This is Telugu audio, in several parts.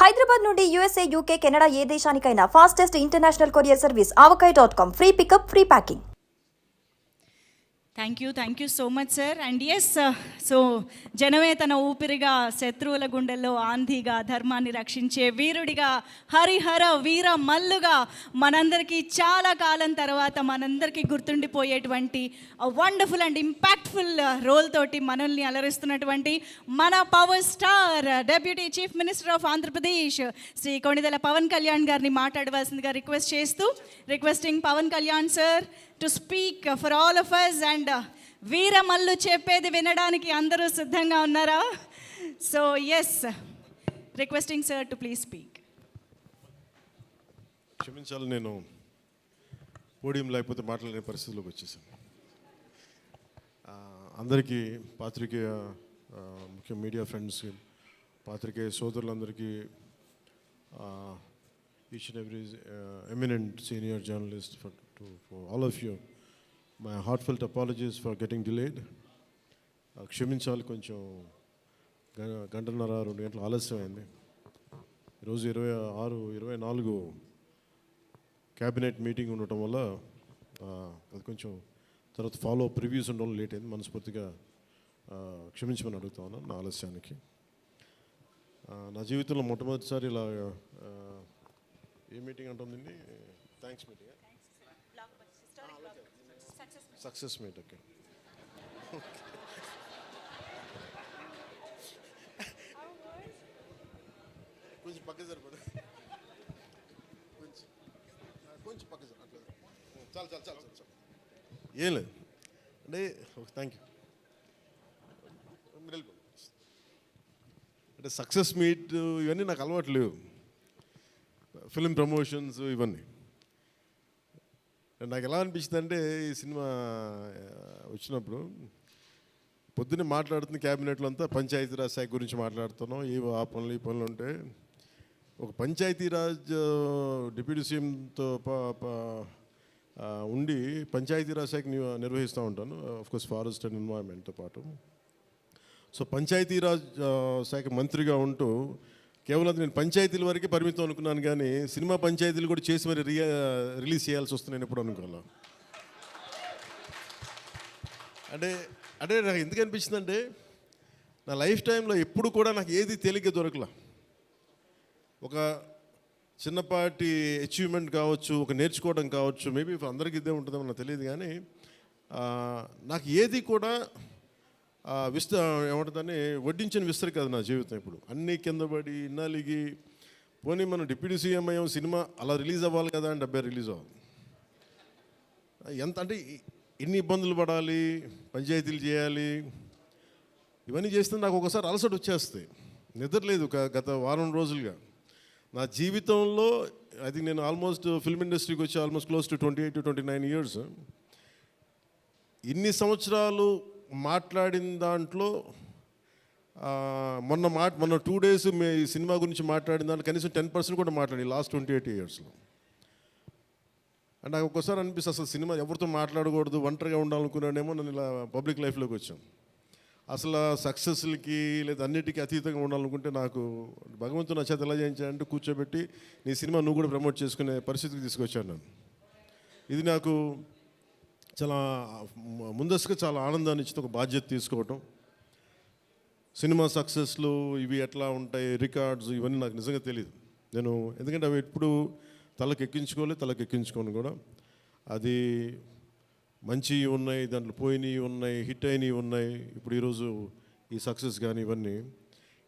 హైదరాబాద్ నుండి యూఎస్ఏ, యూకే, కెనడా ఏ దేశానికైనా fastest international courier service avocai.com. Free pickup, free packing. Thank you so much sir. And yes, so జనమే తన ఊపిరిగా, శత్రువుల గుండెల్లో ఆంధీగా, ధర్మాన్ని రక్షించే వీరుడిగా, హరిహర వీర మల్లుగా, మనందరికీ చాలా కాలం తర్వాత మనందరికీ గుర్తుండిపోయేటువంటి వండర్ఫుల్ అండ్ ఇంపాక్ట్ఫుల్ రోల్ తోటి మనల్ని అలరిస్తున్నటువంటి మన power star deputy chief minister of Andhra Pradesh Shri Konidela Pawan Kalyan గారిని మాట్లాడవలసిందిగా requesting Pawan Kalyan sir to speak for all of us. And Veeramallu చెప్పేది వినడానికి అందరూ సిద్ధంగా ఉన్నారా? So yes, requesting sir to please speak. క్షమించాలి, నేను పోడియం లేకపోతే మాట్లాడే పరిస్థితిలోకి వచ్చేసాను. అందరికీ పాత్రికేయ ముఖ్య మీడియా ఫ్రెండ్స్, పాత్రికేయ సోదరులందరికీ, each and every eminent senior journalist, for all of you, my heartfelt apologies for getting delayed. క్షమించాలి, కొంచెం గంటన్నర 2 గంటలు ఆలస్యమైంది. ఈరోజు 24 క్యాబినెట్ మీటింగ్ ఉండటం వల్ల అది కొంచెం తర్వాత ఫాలో ప్రివ్యూస్ ఉండడం లేట్ అయింది. మనస్ఫూర్తిగా క్షమించమని అడుగుతా ఉన్నాను నా ఆలస్యానికి. నా జీవితంలో మొట్టమొదటిసారి ఇలా ఏ మీటింగ్ అంటుందండి? Thanks meeting, success meet. Okay, కొంచెం పక్క సరిపడు, కొంచెం పక్క సరిపడు, చాలు. ఏం లేదు అంటే థ్యాంక్ యూ. అంటే సక్సెస్ మీట్ ఇవన్నీ నాకు అలవాటు లేవు, ఫిలిం ప్రమోషన్స్ ఇవన్నీ. నాకు ఎలా అనిపించింది అంటే, ఈ సినిమా వచ్చినప్పుడు పొద్దున్నే మాట్లాడుతున్న క్యాబినెట్లో అంతా పంచాయతీరాజ్ శాఖ గురించి మాట్లాడుతున్నాం. ఆ పనులు ఈ పనులు ఉంటే ఒక పంచాయతీరాజ్ డిప్యూటీ సీఎంతో ఉండి పంచాయతీరాజ్ శాఖ నిర్వహిస్తూ ఉంటాను, ఆఫ్కోర్స్ ఫారెస్ట్ అండ్ ఎన్వైరన్మెంట్తో పాటు. సో పంచాయతీరాజ్ శాఖ మంత్రిగా ఉంటూ కేవలం నేను పంచాయతీల వరకే పరిమితం అనుకున్నాను, కానీ సినిమా పంచాయతీలు కూడా చేసి మరి రిలీజ్ చేయాల్సి వస్తుంది నేను ఎప్పుడు అనుకోవాలా. అంటే నాకు ఎందుకు అనిపించిందంటే, నా లైఫ్ టైంలో ఎప్పుడు కూడా నాకు ఏది తేలిగ్గా దొరకలా. ఒక చిన్నపాటి అచీవ్మెంట్ కావచ్చు, ఒక నేర్చుకోవడం కావచ్చు, మేబీ అందరికీ ఇదే ఉంటుందో నాకు తెలియదు, కానీ నాకు ఏది కూడా ఏమంటుందని వడ్డించిన విస్తరి కాదు నా జీవితం. ఇప్పుడు అన్నీ కింద పడి ఇన్నాళ్ళకి పోనీ మనం డిప్యూటీ సీఎం అయ్యాం, సినిమా అలా రిలీజ్ అవ్వాలి కదా అని 70 రిలీజ్ అవ్వాలి. ఎంత అంటే ఎన్ని ఇబ్బందులు పడాలి, పంచాయతీలు చేయాలి, ఇవన్నీ చేస్తే నాకు ఒకసారి అలసట వచ్చేస్తాయి. నిద్రలేదు గత వారం రోజులుగా. నా జీవితంలో అది నేను ఆల్మోస్ట్ ఫిల్మ్ ఇండస్ట్రీకి వచ్చి almost close to 28 to 29 years. ఇన్ని సంవత్సరాలు మాట్లాడిన దాంట్లో మొన్న 2 days ఈ సినిమా గురించి మాట్లాడిన దాంట్లో కనీసం 10% కూడా మాట్లాడి లాస్ట్ 28 yearsలో. అంటే నాకు ఒక్కోసారి అనిపిస్తుంది, అసలు సినిమా ఎవరితో మాట్లాడకూడదు, ఒంటరిగా ఉండాలనుకున్నాడేమో. నేను ఇలా పబ్లిక్ లైఫ్లోకి వచ్చాను. అసలు సక్సెస్లకి లేదా అన్నిటికీ అతీతంగా ఉండాలనుకుంటే నాకు భగవంతుడు నా చేత ఎలా చేయించాడంటే కూర్చోబెట్టి నీ సినిమా నువ్వు కూడా ప్రమోట్ చేసుకునే పరిస్థితికి తీసుకొచ్చాను నేను. ఇది నాకు చాలా ముందస్తుగా చాలా ఆనందాన్ని ఇచ్చింది, ఒక బాధ్యత తీసుకోవటం. సినిమా సక్సెస్లు ఇవి ఎట్లా ఉంటాయి, రికార్డ్స్ ఇవన్నీ నాకు నిజంగా తెలియదు. నేను ఎందుకంటే అవి ఎప్పుడు తలకెక్కించుకోను కూడా. అది మంచి ఉన్నాయి, దాంట్లో పోయినవి ఉన్నాయి, హిట్ అయినవి ఉన్నాయి. ఇప్పుడు ఈరోజు ఈ సక్సెస్ కానీ ఇవన్నీ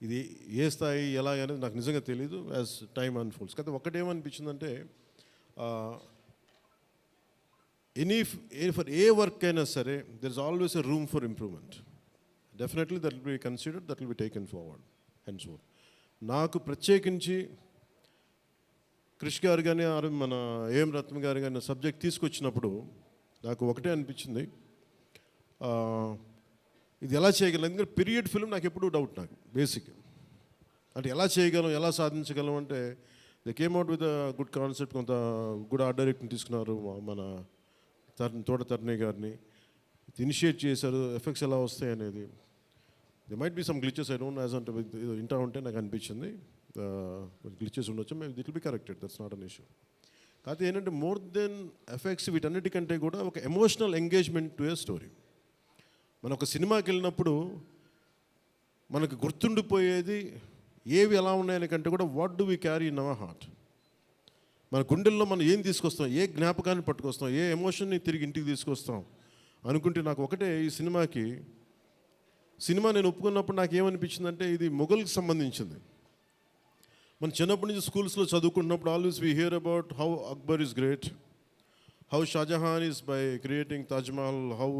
ఇది ఏ స్థాయి ఎలా అనేది నాకు నిజంగా తెలీదు యాజ్ టైమ్ అన్ఫోల్డ్స్. కానీ ఒకటేమనిపించిందంటే, ఫర్ ఏ వర్క్ అయినా సరే there is always a room for improvement. Definitely that will be considered, that will be taken forward and so. నాకు ప్రత్యేకించి క్రిష్ గారు కానీ మన ఏఎం రత్న గారు కానీ సబ్జెక్ట్ తీసుకొచ్చినప్పుడు నాకు ఒకటే అనిపించింది, ఇది ఎలా చేయగలం. ఎందుకంటే పీరియడ్ ఫిల్మ్ నాకు ఎప్పుడూ డౌట్, నాకు బేసిక్ అంటే ఎలా చేయగలం, ఎలా సాధించగలం అంటే they came out with good concept. కొంత గుడ్ ఆర్ట్ డైరెక్ట్ని తీసుకున్నారు, మన తోట తరుణి గారిని ఇనిషియేట్ చేశారు. ఎఫెక్ట్స్ ఎలా వస్తాయి అనేది, they might be some glitches, I don't as అంటే వింటా ఉంటే నాకు అనిపించింది. గ్లిచెస్ ఉండొచ్చు, మేము it will be corrected, that's not an issue. కాకపోతే ఏంటంటే మోర్ దెన్ ఎఫెక్ట్స్ వీటన్నిటికంటే కూడా ఒక emotional engagement to A story. మనం ఒక సినిమాకి వెళ్ళినప్పుడు మనకు గుర్తుండిపోయేది ఏవి ఎలా ఉన్నాయని కంటే కూడా what do we carry in our heart. మన గుండెల్లో మనం ఏం తీసుకొస్తాం, ఏ జ్ఞాపకాన్ని పట్టుకొస్తాం, ఏ ఎమోషన్ని తిరిగి ఇంటికి తీసుకొస్తాం అనుకుంటే నాకు ఒకటే ఈ సినిమా నేను ఒప్పుకున్నప్పుడు నాకు ఏమనిపించిందంటే ఇది మొఘల్కి సంబంధించింది. మన చిన్నప్పటి నుంచి స్కూల్స్లో చదువుకున్నప్పుడు always we hear about how Akbar is great, how Shah Jahan is by creating Taj Mahal, how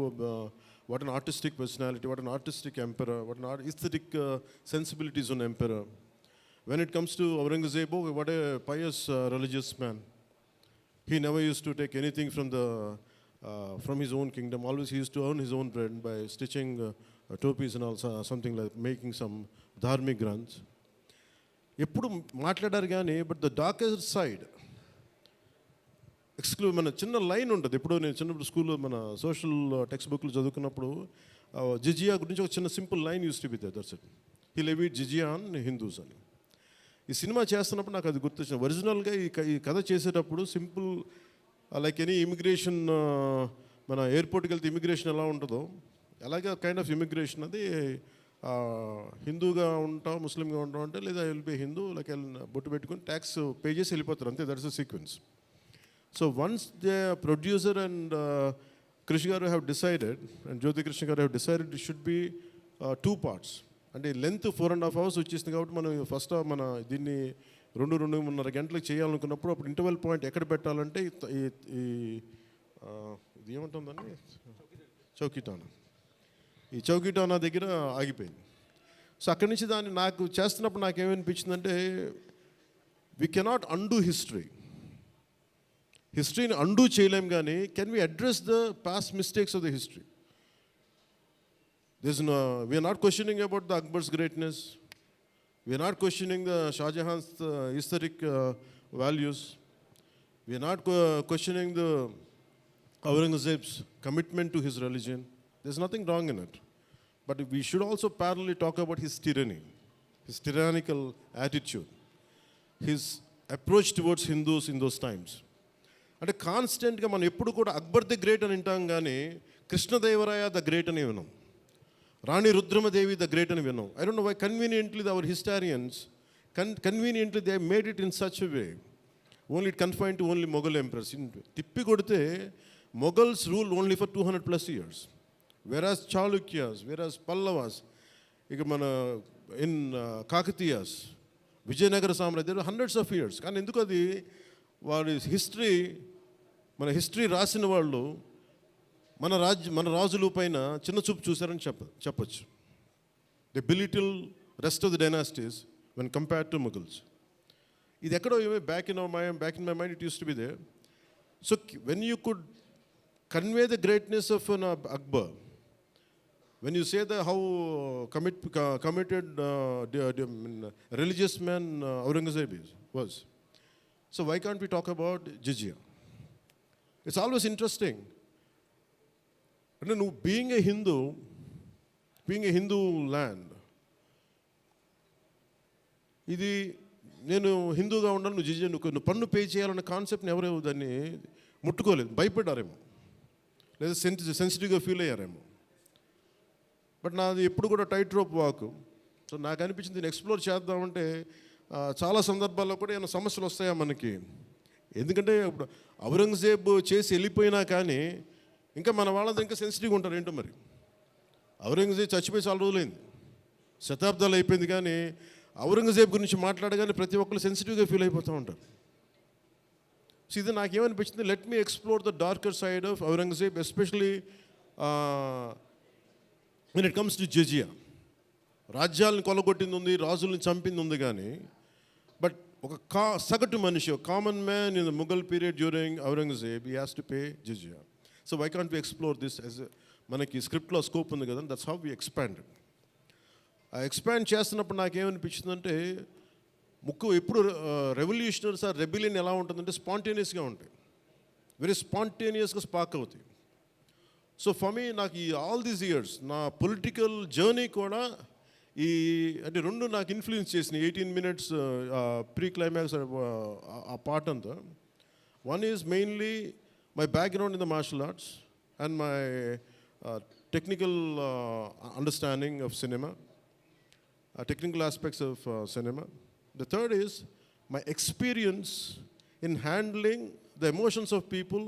what an artistic personality, what an artistic emperor, what an aesthetic sensibilities on emperor. When it comes to Aurangzeb, what a pious religious man. He never used to take anything from his own kingdom. Always he used to earn his own bread by stitching topis and also something like making some dharmic granths. ఎప్పుడు మాట్లాడారు కానీ బట్ ద డార్కర్ సైడ్ మన చిన్న లైన్ ఉంటుంది. ఇప్పుడు నేను చిన్నప్పుడు స్కూల్లో మన సోషల్ టెక్స్ట్ బుక్లు చదువుకున్నప్పుడు జిజియా గురించి ఒక చిన్న simple line used to be there, that's it. He levied jizya on Hindus అని. ఈ సినిమా చేస్తున్నప్పుడు నాకు అది గుర్తొచ్చింది. ఒరిజినల్గా ఈ కథ చేసేటప్పుడు సింపుల్ లైక్ ఎనీ ఇమిగ్రేషన్, మన ఎయిర్పోర్ట్కి వెళ్తే ఇమిగ్రేషన్ ఎలా ఉంటుందో అలాగే కైండ్ ఆఫ్ ఇమిగ్రేషన్ అది. హిందూగా ఉంటాం, ముస్లింగా ఉంటాం అంటే లేదా వెళ్ళిపోయి హిందూ లైక్ బొట్టు పెట్టుకుని ట్యాక్స్ పే చేసి వెళ్ళిపోతారు, అంతే. That's the sequence. So once the producer and Krish garu have decided, and Jyoti Krishna garu have decided it should be 2 parts. అంటే లెంత్ 4.5 hours వచ్చేసింది కాబట్టి మనం ఫస్ట్ మన దీన్ని 2-2.5 గంటలకు చేయాలనుకున్నప్పుడు అప్పుడు ఇంటర్వెల్ పాయింట్ ఎక్కడ పెట్టాలంటే ఇది ఏమంటుందండి, ఈ చౌకీటానా దగ్గర ఆగిపోయింది. సో అక్కడి నుంచి దాన్ని నాకు చేస్తున్నప్పుడు నాకేమనిపించిందంటే వీ కెనాట్ అండూ హిస్టరీని అండూ చేయలేం, కానీ can we address the past mistakes of the history? We're not questioning about the Akbar's greatness, we're not questioning the Shahjahan's historic values, we're not questioning the Aurangzeb's commitment to his religion. There is nothing wrong in it, but we should also parallely talk about his tyranny, his tyrannical attitude, his approach towards Hindus in those times. అంటే కాన్స్టెంట్గా మనం ఎప్పుడు కూడా అక్బర్ ది గ్రేట్ అని వింటాం, కానీ కృష్ణదేవరాయ ద గ్రేట్ అని విన్నాం, రాణి రుద్రమదేవి ద గ్రేట్ అని విన్నాం. I don't know why conveniently our historians conveniently they made it in such way only it confine to only Mughal emperors. తిప్పి కొడితే Mughals rule only for 200+ years, వెరాజ్ చాళుక్యాస్, వెరాజ్ పల్లవాస్, ఇక మన ఇన్ కాకతీయాస్, విజయనగర సామ్రాజ్యం హండ్రెడ్స్ ఆఫ్ ఇయర్స్. కానీ ఎందుకు అది వాడి మన హిస్టరీ రాసిన వాళ్ళు మన రాజుల పైన చిన్న చూపు చూశారని చెప్పచ్చు. The belittle rest of the dynasties when compared to Mughals. ఇది ఎక్కడో back in my mind it use to be there. So when you could convey the greatness of an Akbar, when you say that how committed religious man Aurangzeb was, so why can't we talk about jizya? It's always interesting. And no, being a Hindu land, ఇది నేను హిందూగా ఉండాలి, నువ్వు జిజియా నువ్వు పన్ను పే చేయాలన్న కాన్సెప్ట్ని ఎవరు దాన్ని ముట్టుకోలేదు, భయపడ్డారేమో, లేదా సెన్సిటివ్గా ఫీల్ అయ్యారేమో. బట్ నాది ఎప్పుడు కూడా టైట్ రోప్ వాక్. సో నాకు అనిపించింది దీన్ని ఎక్స్ప్లోర్ చేద్దామంటే చాలా సందర్భాల్లో కూడా ఏమైనా సమస్యలు వస్తాయా మనకి. ఎందుకంటే ఇప్పుడు ఔరంగజేబ్ చేసి వెళ్ళిపోయినా కానీ ఇంకా మన వాళ్ళంతా ఇంకా సెన్సిటివ్గా ఉంటారు ఏంటో మరి. ఔరంగజేబ్ చచ్చిపోయి చాలా రోజులైంది, శతాబ్దాలు అయిపోయింది, కానీ ఔరంగజేబ్ గురించి మాట్లాడగానే ప్రతి ఒక్కరు సెన్సిటివ్గా ఫీల్ అయిపోతూ ఉంటారు. సో ఇది నాకేమనిపించింది, let me explore the darker side of Aurangzeb, especially when it comes to jizya. రాజ్యాలను కొలగొట్టింది ఉంది, రాజుల్ని చంపింది ఉంది, కానీ బట్ ఒక సగటు మనిషి, ఒక common man in the Mughal period during Aurangzeb, he has to pay jizya. So why can't we explore this as మనకి స్క్రిప్ట్లో స్కోప్ ఉంది కదా, దట్స్ హౌ వి ఎక్స్పాండెడ్. ఆ ఎక్స్పాండ్ చేస్తున్నప్పుడు నాకేమనిపించిందంటే ఎప్పుడు రెవల్యూషనరీస్ ఆ రెబిలియన్ ఎలా ఉంటుందంటే స్పాంటేనియస్గా ఉంటాయి, వెరీ స్పాంటేనియస్గా స్పార్క్ అవుతాయి. సో ఫర్ మీ నాకు ఈ ఆల్ దీస్ ఇయర్స్ నా పొలిటికల్ జర్నీ కూడా అంటే రెండు నాకు ఇన్ఫ్లుయెన్స్ చేసినాయి 18 మినిట్స్ ప్రీ క్లైమాక్స్ ఆ పార్ట్ అంతా. One is mainly my background in the martial arts and my technical understanding of cinema, technical aspects of cinema. The third is my experience in handling the emotions of people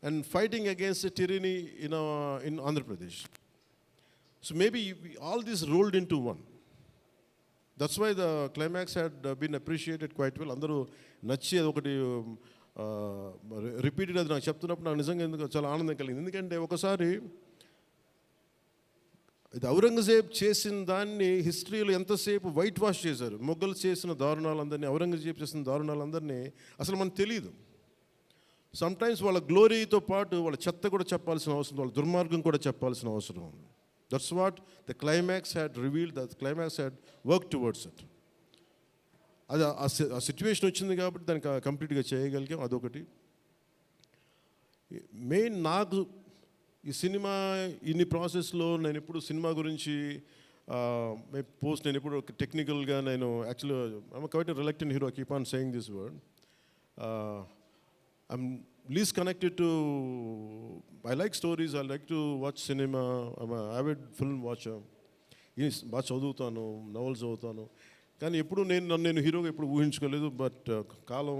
and fighting against the tyranny in Andhra Pradesh. So maybe all this rolled into one. That's why the climax had been appreciated quite well. Andaru nachi ఒకటి రిపీటెడ్ అది నాకు చెప్తున్నప్పుడు నాకు నిజంగా ఎందుకు చాలా ఆనందం కలిగింది. ఎందుకంటే ఒకసారి ఇది ఔరంగజేబ్ చేసిన దాన్ని హిస్టరీలో ఎంతసేపు వైట్ వాష్ చేశారు. మొఘల్స్ చేసిన దారుణాలందరినీ, ఔరంగజేబ్ చేసిన దారుణాలందరినీ అసలు మనకు తెలియదు. సమ్టైమ్స్ వాళ్ళ గ్లోరీతో పాటు వాళ్ళ చెత్త కూడా చెప్పాల్సిన అవసరం, వాళ్ళ దుర్మార్గం కూడా చెప్పాల్సిన అవసరం ఉంది. That's what the climax had revealed, the climax had work towards it. అది ఆ సిచ్యువేషన్ వచ్చింది కాబట్టి దానికి కంప్లీట్గా చేయగలిగాం. అదొకటి. మెయిన్ నాకు ఈ సినిమా ఇన్ని ప్రాసెస్లో నేను ఎప్పుడు సినిమా గురించి నేను ఎప్పుడు టెక్నికల్గా నేను యాక్చువల్గా I'm quite reluctant hero, keep on saying this word. I'm least connected to, I like stories, I like to watch cinema, I'm avid film watcher. బాగా చదువుతాను, నవల్స్ చదువుతాను, కానీ ఎప్పుడు నేను హీరోగా ఎప్పుడు ఊహించుకోలేదు. బట్ కాలం,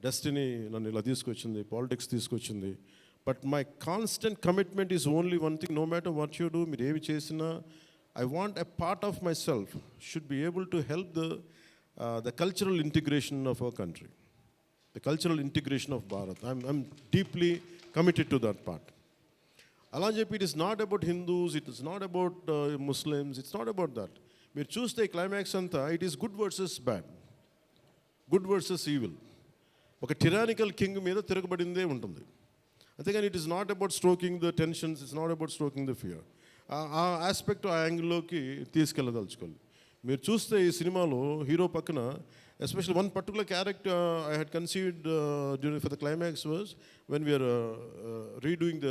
డెస్టినీ నన్ను ఇలా తీసుకొచ్చింది, పాలిటిక్స్ తీసుకొచ్చింది. But my constant commitment is only one thing, no matter what you do, మీరు ఏమి చేసినా I want a part of my self should be able to help the cultural integration of our country, the cultural integration of Bharat. I'm deeply committed to that part. అలా అని చెప్పి it is not about Hindus, it is not about Muslims, it's not about that. మీరు చూస్తే క్లైమాక్స్ అంతా it is good versus bad, good versus evil. ఒక టిరానికల్ కింగ్ మీద తిరగబడిందే ఉంటుంది. అంతేగాని it is not about stroking the tensions, it's not about stroking the fear. ఆ ఆస్పెక్ట్, ఆ యాంగిల్లోకి తీసుకెళ్ళదలుచుకోవాలి. మీరు చూస్తే ఈ సినిమాలో హీరో పక్కన especially one particular character I had conceived during for the climax was when we're redoing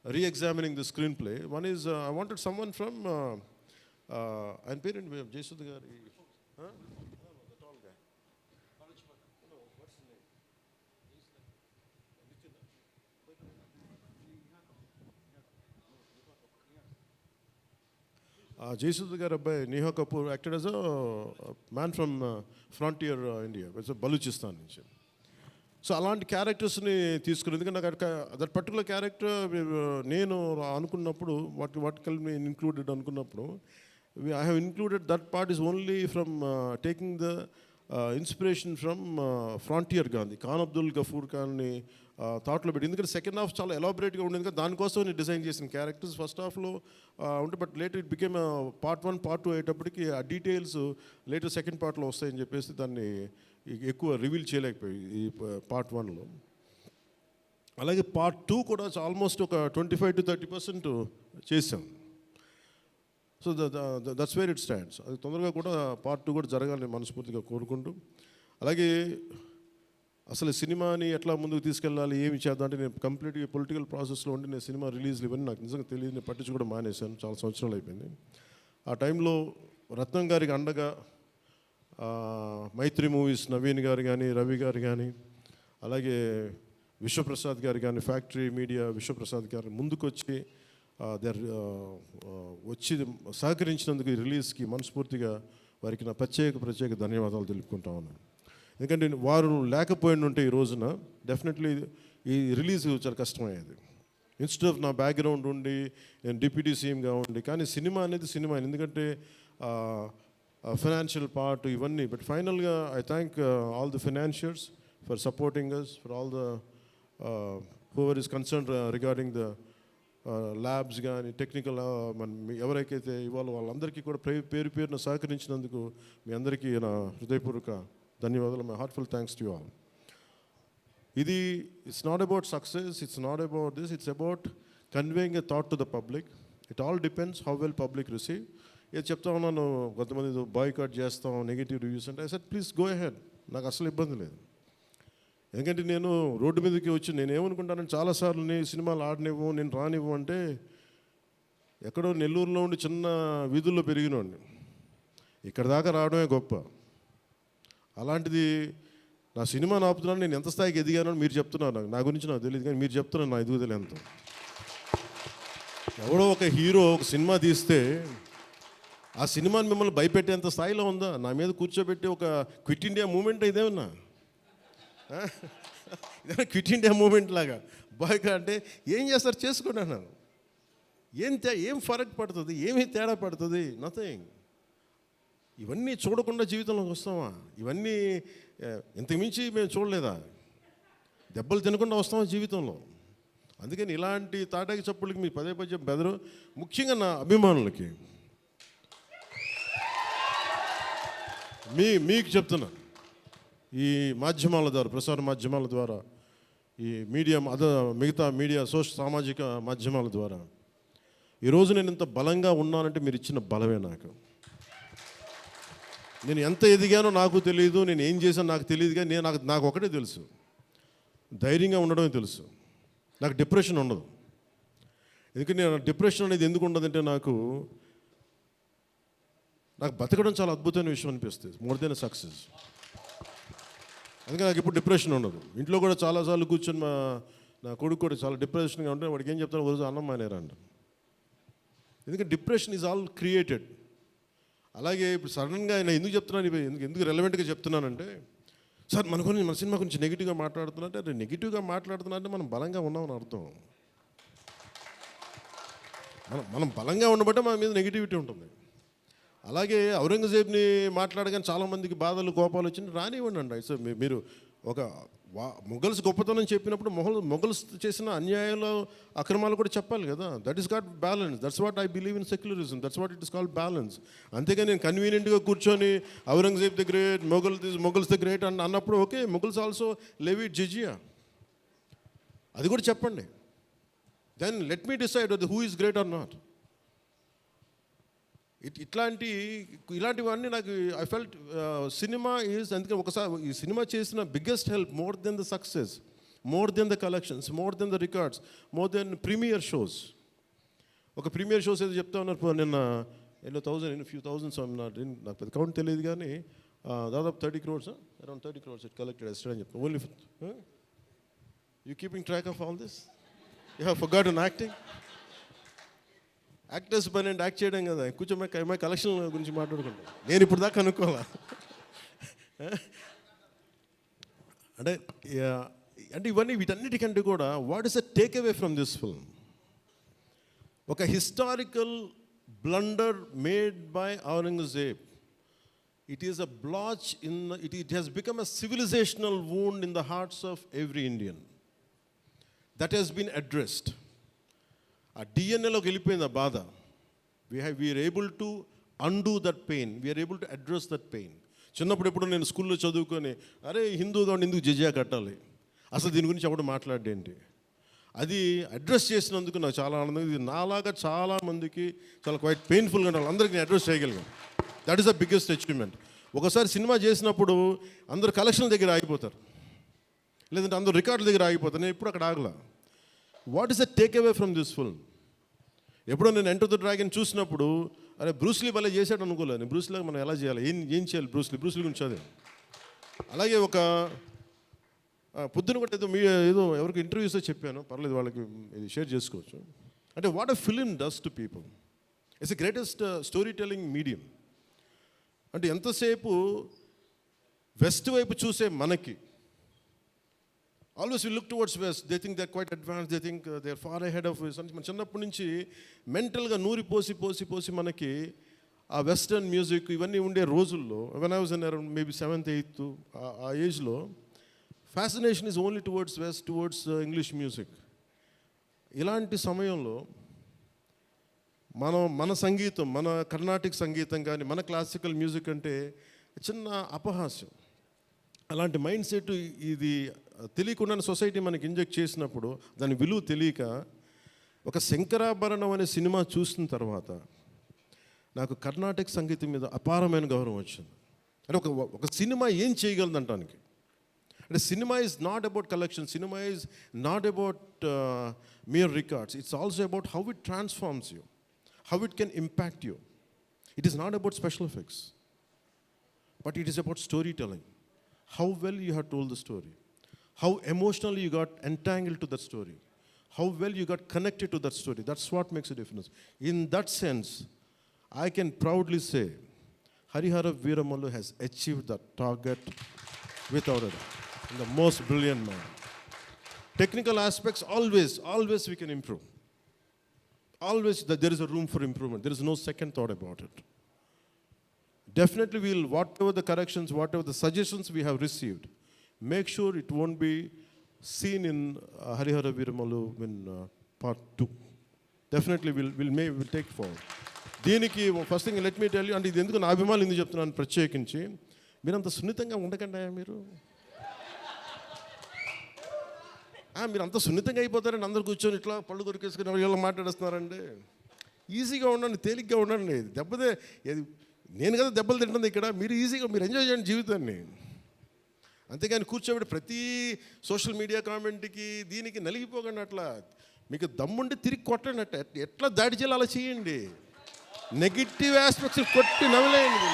re examining the screen play. One is I wanted someone from ఆయన పేరేంటి, జయసుధ గారి జయసుధ గారి అబ్బాయి Niha Kapoor acted as a man from frontier India, Baluchistan నుంచి. సో అలాంటి క్యారెక్టర్స్ని తీసుకుని, ఎందుకంటే నాకు దట్ పర్టికులర్ క్యారెక్టర్ నేను అనుకున్నప్పుడు వాట్ కెన్ బి ఇన్క్లూడెడ్ అనుకున్నప్పుడు I have included that part is only from taking the inspiration from Frontier Gandhi, Khan Abdul Ghaffur Khanni థాట్లో పెట్టి. ఎందుకంటే సెకండ్ హాఫ్ చాలా ఎలాబరేట్గా ఉండేది కదా, దానికోసం నేను డిజైన్ చేసిన క్యారెక్టర్స్ ఫస్ట్ హాఫ్లో ఉంటే, but later it became part 1 part 2 అయ్యేటప్పటికి ఆ డీటెయిల్స్ లేటర్ సెకండ్ పార్ట్లో వస్తాయని చెప్పేసి దాన్ని ఎక్కువ రివీల్ చేయలేకపోయి ఈ పార్ట్ 1లో. అలాగే పార్ట్ 2 కూడా ఆల్మోస్ట్ ఒక 25 to 30% చేసాం. So that's where it stands. అది తొందరగా కూడా పార్ట్ 2 కూడా జరగాలని మనస్ఫూర్తిగా కోరుకుంటూ, అలాగే అసలు సినిమాని ఎట్లా ముందుకు తీసుకెళ్ళాలి, ఏమి చేద్దాం అంటే నేను కంప్లీట్గా పొలిటికల్ ప్రాసెస్లో ఉండి నేను సినిమా రిలీజ్లు ఇవన్నీ నాకు నిజంగా తెలియదు, నేను పట్టించుకోవడం మానేశాను, చాలా సంవత్సరాలు అయిపోయింది. ఆ టైంలో రత్నం గారికి అండగా మైత్రి మూవీస్ నవీన్ గారు కానీ, రవి గారు కానీ, అలాగే విశ్వప్రసాద్ గారు కానీ, ఫ్యాక్టరీ మీడియా విశ్వప్రసాద్ గారు ముందుకొచ్చి వచ్చి సహకరించినందుకు ఈ రిలీజ్కి మనస్ఫూర్తిగా వారికి నా ప్రత్యేక ధన్యవాదాలు తెలుపుకుంటా ఉన్నాను. ఎందుకంటే వారు లేకపోయింటే ఈ రోజున డెఫినెట్లీ ఈ రిలీజ్ చాలా కష్టమయ్యేది. ఇన్స్టెడ్ ఆఫ్ నా బ్యాక్గ్రౌండ్ ఉండి నేను డిప్యూటీ సీఎంగా ఉండి, కానీ సినిమా అనేది సినిమా, ఎందుకంటే ఫైనాన్షియల్ పార్ట్ ఇవన్నీ. బట్ ఫైనల్గా I thank all the financiers for supporting us, for all the whoever is concern regarding the labs కానీ టెక్నికల్ ఎవరికైతే ఇవాళ వాళ్ళందరికీ కూడా పేరున సహకరించినందుకు మీ అందరికీ నా హృదయపూర్వక ధన్యవాదాలు. My heartful thanks to you all. ఇది it's not about success, it's not about this, it's about conveying a thought to the public. It all depends how well public receive. ఏది చెప్తా ఉన్నాను, కొంతమంది బాయ్కాట్ చేస్తాం, నెగిటివ్ రివ్యూస్ అంటే, I said please go ahead, నాకు అసలు ఇబ్బంది లేదు. ఎందుకంటే నేను రోడ్డు మీదకి వచ్చి నేను ఏమనుకుంటానని చాలాసార్లు నీ సినిమాలు ఆడనివ్వు, నేను రానివ్వు అంటే ఎక్కడో నెల్లూరులో ఉండి చిన్న వీధుల్లో పెరిగినోడిని, ఇక్కడ దాకా రావడమే గొప్ప. అలాంటిది నా సినిమా ఆపుతున్నాను, నేను ఎంత స్థాయికి ఎదిగానో మీరు చెప్తున్నారు. నా గురించి నాకు తెలియదు, కానీ మీరు చెప్తున్నారు నా ఎదుగుదల ఎంత. ఎవడో ఒక హీరో ఒక సినిమా తీస్తే ఆ సినిమాని మిమ్మల్ని భయపెట్టేంత స్థాయిలో ఉందా? నా మీద కూర్చోబెట్టి ఒక క్విట్ ఇండియా మూమెంట్ ఇదేమన్నా, ఇదే క్విట్ ఇండియా మూమెంట్ లాగా బాయ్గా అంటే ఏం చేస్తారు చేసుకోండి అన్నాను. ఏం ఫరక్ పడుతుంది, ఏమి తేడా పడుతుంది? నథింగ్. ఇవన్నీ చూడకుండా జీవితంలోకి వస్తామా? ఇవన్నీ ఇంతకుమించి మేము చూడలేదా? దెబ్బలు తినకుండా వస్తామా జీవితంలో? అందుకని ఇలాంటి తాటాకి చప్పుళ్ళకి మీ పదే పదే బెదరు. ముఖ్యంగా నా అభిమానులకి మీకు చెప్తున్నా, ఈ మాధ్యమాల ద్వారా, ప్రసార మాధ్యమాల ద్వారా, ఈ మీడియా మిగతా మీడియా సామాజిక మాధ్యమాల ద్వారా ఈరోజు నేను ఇంత బలంగా ఉన్నానంటే మీరు ఇచ్చిన బలమే. నేను ఎంత ఎదిగానో నాకు తెలియదు, నేను ఏం చేశానో నాకు తెలియదు, కానీ నాకు ఒకటే తెలుసు, ధైర్యంగా ఉండడమే తెలుసు. నాకు డిప్రెషన్ ఉండదు. ఎందుకంటే నేను డిప్రెషన్ అనేది ఎందుకు ఉండదంటే నాకు బతకడం చాలా అద్భుతమైన విషయం అనిపిస్తుంది, మోర్ దెన్ సక్సెస్. అందుకే నాకు ఇప్పుడు డిప్రెషన్ ఉండదు. ఇంట్లో కూడా చాలాసార్లు కూర్చొని నా కొడుకు కూడా చాలా డిప్రెషన్గా ఉంటే వాడికి ఏం చెప్తాను, రోజు అన్నం మానేరంట. ఎందుకంటే డిప్రెషన్ ఈజ్ ఆల్ క్రియేటెడ్. అలాగే ఇప్పుడు సడన్గా ఆయన ఎందుకు చెప్తున్నాను, ఎందుకు రెలవెంట్గా చెప్తున్నానంటే, సార్ మన సినిమా గురించి నెగిటివ్గా మాట్లాడుతున్నట్టే, అది నెగిటివ్గా మాట్లాడుతున్నట్టే మనం బలంగా ఉన్నామని అర్థం. మనం బలంగా ఉండబట్టే మన మీద నెగిటివిటీ ఉంటుంది. అలాగే ఔరంగజేబ్ని మాట్లాడగానే చాలామందికి బాధలు కోపాలు వచ్చింది, రానివ్వండి అండి. సో మీరు ఒక మొఘల్స్ గొప్పతనం చెప్పినప్పుడు మొఘల్స్ చేసిన అన్యాయాలు అక్రమాలు కూడా చెప్పాలి కదా. That is got balance. That's what I believe in secularism. That's what it is called balance. అంతేగాని నేను కన్వీనియంట్గా కూర్చొని Aurangzeb the great, Mughals the great అన్నప్పుడు okay, Mughals also levied jizya, అది కూడా చెప్పండి. Then let me decide who is great or not. ఇలాంటివన్నీ నాకు ఐ ఫెల్ట్ సినిమా ఈజ్. అందుకే ఒకసారి ఈ సినిమా చేసిన biggest help, more than the success, more than the collections, more than the records, more than premiere shows. ఒక ప్రీమియర్ షోస్ ఏదో చెప్తా ఉన్నారు నిన్న, ఫ్యూ థౌజండ్స్, నాకు పెద్ద కౌంట్ తెలియదు, కానీ దాదాపు 30 crores, around 30 crores it collected yesterday అని చెప్తాను. Only you keeping track of all this? You have forgotten acting. Actors పని అంటే యాక్ట్ చేయడం కదా, కూర్చోమై కలెక్షన్ గురించి మాట్లాడుకుంటాం. నేను ఇప్పుడు దాకా కనుక్కోవాలా అంటే ఇవన్నీ వీటన్నిటికంటే కూడా what is the take away from this film? ఒక historical blunder made by Aurangzeb. It is a blotch it has become a civilisational wound in the hearts of every Indian. That has been addressed. ఆ డిఎన్ఏలోకి వెళ్ళిపోయింది ఆ బాధ. We're able to undo that pain, we're able to address that pain. చిన్నప్పుడు ఎప్పుడు నేను స్కూల్లో చదువుకొని, అరే హిందూగా ఉండి ఎందుకు జిజియా కట్టాలి, అసలు దీని గురించి ఎవడు మాట్లాడేంటి, అది అడ్రస్ చేసినందుకు నాకు చాలా ఆనందంగా. ఇది నాలాగా చాలామందికి చాలా క్వైట్ పెయిన్ఫుల్గా ఉండాలి, అందరికీ నేను అడ్రస్ చేయగలిగాను. That is the biggest achievement. ఒకసారి సినిమా చేసినప్పుడు అందరు కలెక్షన్ల దగ్గర ఆగిపోతారు, లేదంటే అందరూ రికార్డుల దగ్గర ఆగిపోతారు. నేను ఎప్పుడు అక్కడ ఆగలా. What is the take away from this film? ఎప్పుడో నేను ఎంటర్ ద డ్రాగన్ చూసినప్పుడు, అరే బ్రూస్లీ భలే చేశాడు అనుకోలేదు. బ్రూస్లీగా మనం ఎలా చేయాలి, ఏం చేయాలి, బ్రూస్లీ గురించి చదివా. అలాగే ఒక పొద్దున కూడా ఏదో ఎవరికి ఇంటర్వ్యూస్లో చెప్పాను, పర్లేదు వాళ్ళకి ఇది షేర్ చేసుకోవచ్చు. అంటే what a film does to people. It's the greatest story telling medium. అంటే ఎంతసేపు వెస్ట్ వైపు చూసే మనకి, always we look towards west, they think they're quite advanced, they think they're far ahead of us. మన చిన్నప్పటి నుంచి మెంటల్గా నూరి పోసి మనకి ఆ వెస్టర్న్ మ్యూజిక్ ఇవన్నీ ఉండే రోజుల్లో, when I was in around maybe 7th 8th ఆ ఏజ్లో, fascination is only towards west, towards English music. ఇలాంటి సమయంలో మన సంగీతం, మన కర్ణాటిక్ సంగీతం కానీ మన క్లాసికల్ మ్యూజిక్ అంటే చిన్న అపహాస్యం. అలాంటి మైండ్ సెట్ ఇది తెలియకుండా సొసైటీ మనకి ఇంజెక్ట్ చేసినప్పుడు, దాని విలువ తెలియక, ఒక శంకరాభరణం అనే సినిమా చూసిన తర్వాత నాకు కర్ణాటక సంగీతం మీద అపారమైన గౌరవం వచ్చింది. అంటే ఒక సినిమా ఏం చేయగలదంటానికి. అంటే cinema is not about collection, cinema is not about mere records, it's also about how it transforms you, how it can impact you. It is not about special effects, but it is about storytelling. How well you have told the story, how emotionally you got entangled to that story, how well you got connected to that story. That's what makes a difference. In that sense, I can proudly say Harihara Veeramallu has achieved that target without a doubt. In the most brilliant manner. Technical aspects, always we can improve. Always there is a room for improvement. There is no second thought about it. Definitely we'll, whatever the corrections, whatever the suggestions we have received, make sure it won't be seen in Harihara Veeramallu in part 2. Definitely we'll take forward. దీనికి first thing let me tell you, అంటే ఇది ఎందుకు నా అభిమానులు ఎందుకు చెప్తున్నాను ప్రత్యేకించి, మీరు అంత సున్నితంగా ఉండకండి మీరు అంత సున్నితంగా అయిపోతారండి. అందరు కూర్చొని ఇట్లా పళ్ళు దొరికేసుకుని వీళ్ళు మాట్లాడేస్తున్నారండి. ఈజీగా ఉండండి, తేలిగ్గా ఉండండి. నేను కదా దెబ్బలు తింటుంది ఇక్కడ, మీరు ఈజీగా మీరు ఎంజాయ్ చేయండి జీవితాన్ని. అంతేగాని కూర్చోబెట్టి ప్రతి సోషల్ మీడియా కామెంట్కి దీనికి నలిగిపోకండి. అట్లా మీకు దమ్ముండి తిరిగి కొట్టండి. అట్లా ఎట్లా దాడి చేయాలి అలా చేయండి. నెగిటివ్ ఆస్పెక్ట్స్ కొట్టి నవ్వలేయండి.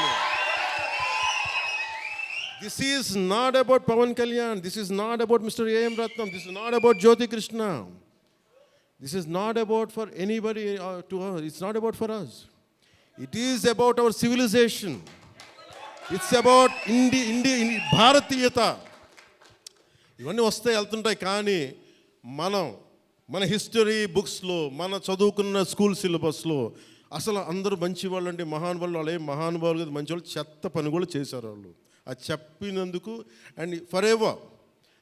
This is not about Pawan Kalyan. This is not about Mr. A.M. Ratnam. This is not about Jyoti Krishna. This is not about for anybody to us. It's not about for us. It is about our civilization. It's about భారతీయత. ఇవన్నీ వస్తాయి వెళ్తుంటాయి, కానీ మన హిస్టరీ బుక్స్లో, మన చదువుకున్న స్కూల్ సిలబస్లో అసలు అందరూ మంచి వాళ్ళు అంటే మహానుభావులు, వాళ్ళు ఏం మహానుభావులు కదా, మంచి వాళ్ళు చెత్త పని కూడా చేశారు వాళ్ళు. అది చెప్పినందుకు and for ever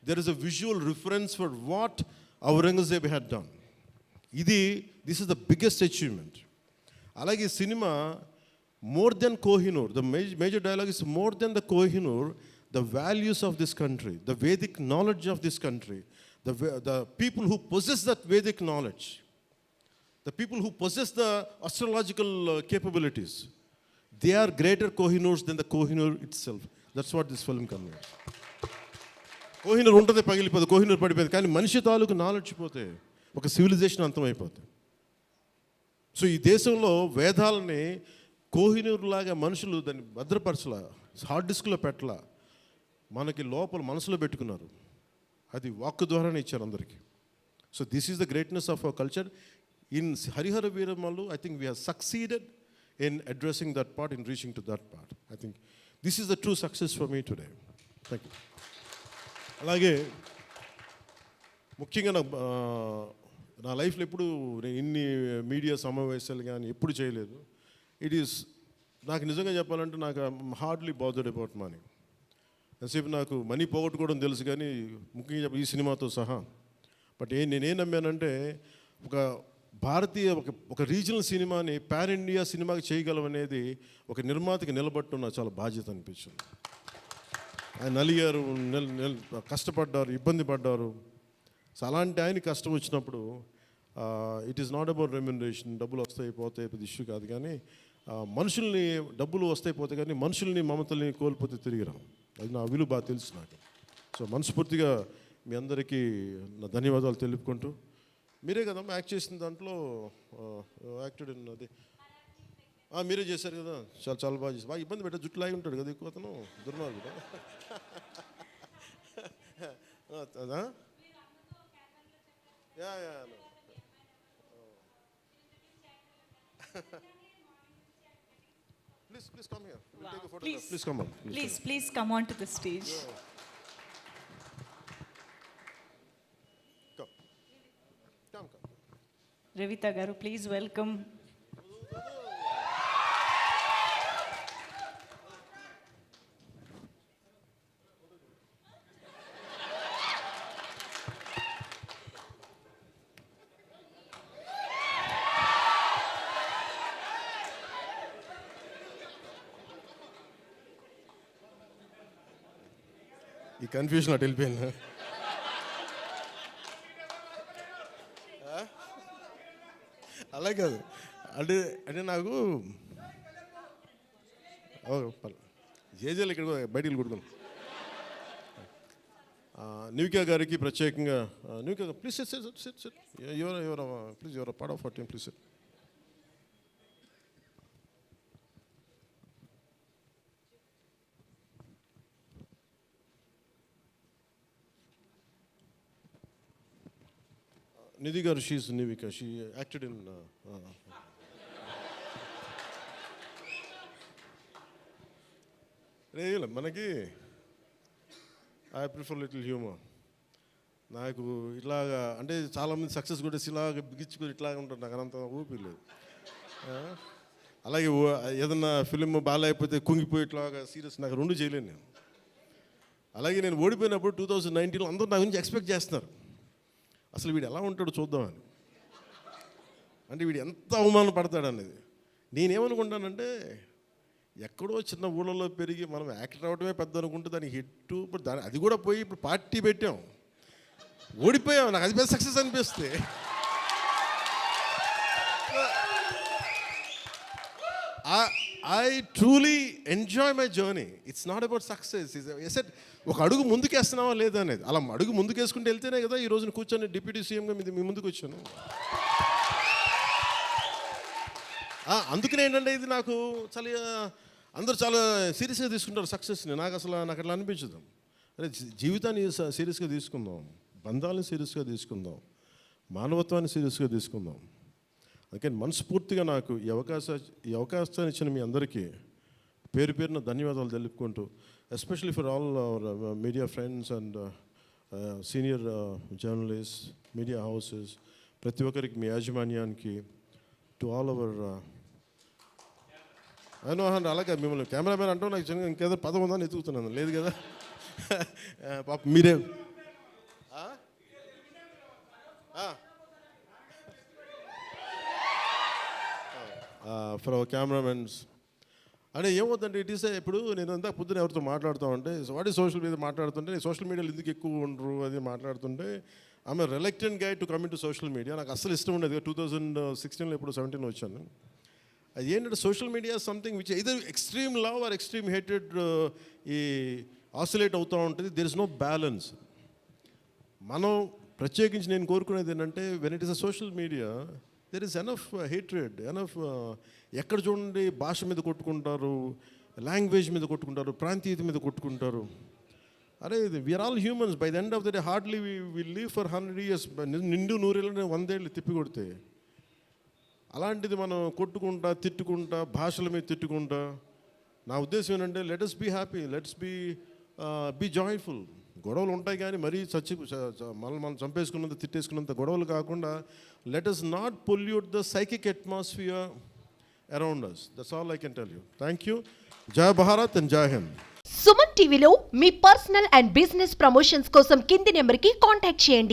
there is a visual reference for what Aurangzeb had done. This is the biggest achievement. అలాగే ఈ cinema more than Kohinoor, the major dialogue is more than the Kohinoor, the values of this country, the Vedic knowledge of this country, the people who possess that Vedic knowledge, the people who possess the astrological capabilities, they are greater Kohinoors than the Kohinoor itself. That's what this film conveys. Kohinoor ఉంటుంది, పగిలిపోతుంది, కోహినూర్ పడిపోతుంది, కానీ మనిషి తాలూకు నాలెడ్జ్ పోతే ఒక సివిలైజేషన్ అంతమైపోతుంది. సో ఈ దేశంలో వేదాలని కోహినూర్ లాగా మనుషులు దాన్ని భద్రపరచలా, హార్డ్ డిస్క్లో పెట్టలా, మనకి లోపల మనసులో పెట్టుకున్నారు. అది వాక్కు ద్వారానే ఇచ్చారు అందరికీ. So this is the greatness of our culture. In Harihara Veeramallu, I think we have succeeded in addressing that part, in reaching to that part. I think this is the true success for me today. Thank you. అలాగే ముఖ్యంగా నా లైఫ్లో ఎప్పుడు నేను ఇన్ని మీడియా సమావేశాలు కానీ ఎప్పుడు చేయలేదు. నాకు నిజంగా చెప్పాలంటే నాకు హార్డ్లీ బాదర్డ్ అబౌట్ మనీ. ఎంతసేపు నాకు మనీ పోగొట్టుకోవడం తెలుసు, కానీ ముఖ్యంగా ఈ సినిమాతో సహా. బట్ నేనేం నమ్మానంటే భారతీయ ఒక రీజనల్ సినిమాని పాన్ ఇండియా సినిమాకి చేయగలం అనేది ఒక నిర్మాతకి నిలబట్టున్న చాలా బాధ్యత అనిపించింది. ఆయన నలిగారు, కష్టపడ్డారు, ఇబ్బంది పడ్డారు. సో అలాంటి ఆయన కష్టం వచ్చినప్పుడు it is not about remuneration, డబ్బులు వస్తాయి పోతాయి, పెద్ద ఇష్యూ కాదు. కానీ మనుషుల్ని, డబ్బులు వస్తాయి పోతాయి, కానీ మనుషుల్ని, మమతల్ని కోల్పోతే తిరిగి రావు. అది నా విలువ బాగా తెలుసు నాకు. సో మనస్ఫూర్తిగా మీ అందరికీ నా ధన్యవాదాలు తెలుపుకుంటూ, మీరే కదమ్మా యాక్ట్ చేసిన దాంట్లో యాక్టెడ్ అది మీరే చేశారు కదా, చాలా బాగా చేశారు. బాగా ఇబ్బంది పెట్టా, జుట్టు లాగి ఉంటాడు కదా ఎక్కువ అతను, దుర్మార్గుడు. అదా Please come here. We'll take a photograph. Please come on. Please come on to the stage. Come. Revita garu, please welcome. ఈ కన్ఫ్యూజన్ అటు వెళ్ళిపోయింది. అలా కాదు అంటే నాకు జేజేలు ఇక్కడ బయటికి కొడుకున్నాను. నివికా గారికి ప్రత్యేకంగా, Nivika please sit your please your part of our team, please sit. Nidhi గారు, she is Nivika, she acted in రేయలే మనకి ఐ ప్రిఫర్ లిటిల్ హ్యూమర్. నాకు ఇట్లాగా అంటే చాలామంది సక్సెస్ కూడా ఇలాగ బిగించుకొని ఇట్లాగ ఉంటారు, నాకు అంత ఊపిరి లేదు. అలాగే ఏదన్నా ఫిలిం బాగాలేకపోతే కుంగిపోయి ఇట్లాగా సీరియస్, నాకు రెండు చేయలేను నేను. అలాగే నేను ఓడిపోయినప్పుడు 2019లో అందరూ నా గురించి ఎక్స్పెక్ట్ చేస్తున్నారు, అసలు వీడు ఎలా ఉంటాడో చూద్దామని, అంటే వీడు ఎంత అవమానం పడతాడు అనేది. నేనేమనుకుంటానంటే ఎక్కడో చిన్న ఊళ్ళలో పెరిగి మనం యాక్టర్ అవడమే పెద్ద అనుకుంటే దానికి హిట్, ఇప్పుడు దాని అది కూడా పోయి ఇప్పుడు పార్టీ పెట్టాం, ఓడిపోయాం, నాకు అది పెద్ద సక్సెస్ అనిపిస్తే. I truly enjoy my journey. It's not about success. I said ఒక అడుగు ముందుకేస్తున్నావా లేదా అనేది, అలా అడుగు ముందుకేసుకుంటూ వెళ్తేనే కదా ఈ రోజున కూర్చొని డిప్యూటీ సీఎంగా మీ ముందుకు వచ్చాను. అందుకనే ఏంటంటే ఇది నాకు చాలా అందరూ చాలా సీరియస్గా తీసుకుంటారు సక్సెస్ని. నాకు అట్లా అనిపించదు. అదే జీవితాన్ని సీరియస్గా తీసుకుందాం, బంధాలను సీరియస్గా తీసుకుందాం, మానవత్వాన్ని సీరియస్గా తీసుకుందాం. అందుకని మనస్ఫూర్తిగా నాకు ఈ అవకాశాన్ని ఇచ్చిన మీ అందరికీ పేరు పేరున ధన్యవాదాలు తెలుపుకుంటూ, especially for all our media friends and senior journalist, media houses, ప్రతి ఒక్కరికి, మీ యాజమాన్యానికి, టు ఆల్ అవర్ అయినో అలాగే మిమ్మల్ని కెమెరామెన్ అంటూ నాకు చిన్న ఇంకేదో పదం ఉందని ఎత్తుకుతున్నాను, లేదు కదా పాప మీరే ఫర్ అవర్ కెమెరామెన్స్. అంటే ఏమవుతుందంటే ఇట్ ఈస్ ఇప్పుడు నేను అంతా పొద్దున ఎవరితో మాట్లాడుతూ ఉంటే వాట్ ఈస్ సోషల్ మీడియా మాట్లాడుతుంటే, సోషల్ మీడియాలో ఎందుకు ఎక్కువ ఉండరు అది మాట్లాడుతుంటే, ఆమె reluctant guy to come in to social media. నాకు అస్సలు ఇష్టం ఉండేది. 2016లో ఇప్పుడు 17 వచ్చాను. అది ఏంటంటే social media something which either extreme love or extreme hated ఈ ఆసిలేట్ అవుతూ ఉంటుంది. There is no balance. మనం ప్రత్యేకించి నేను కోరుకునేది ఏంటంటే when it is a social media there is enough hatred, enough ఎక్కడ చూడండి భాష మీద కొట్టుకుంటారు, లాంగ్వేజ్ మీద కొట్టుకుంటారు, ప్రాంతీయత మీద కొట్టుకుంటారు. అరే we are all humans. By the end of the day hardly we live for 100 years. నిండు 100 ఏళ్ళని 100 ఏళ్ళు తిప్పి కొడితే, అలాంటిది మనం కొట్టుకుంటా తిట్టుకుంటా భాషల మీద తిట్టుకుంటా, నా ఉద్దేశం ఏంటంటే let us be happy, let's be joyful. గొడవలు ఉంటాయి కానీ మరీ మనం చంపేసుకున్నంత తిట్టేసుకున్నంత గొడవలు కాకుండా let us not pollute the psychic atmosphere around us. That's all I can tell you. Thank you. Jai Bharat and Jai Hind. Suman టీవీలో మీ పర్సనల్ అండ్ బిజినెస్ ప్రమోషన్స్ కోసం కింది నెంబర్కి కాంటాక్ట్ చేయండి.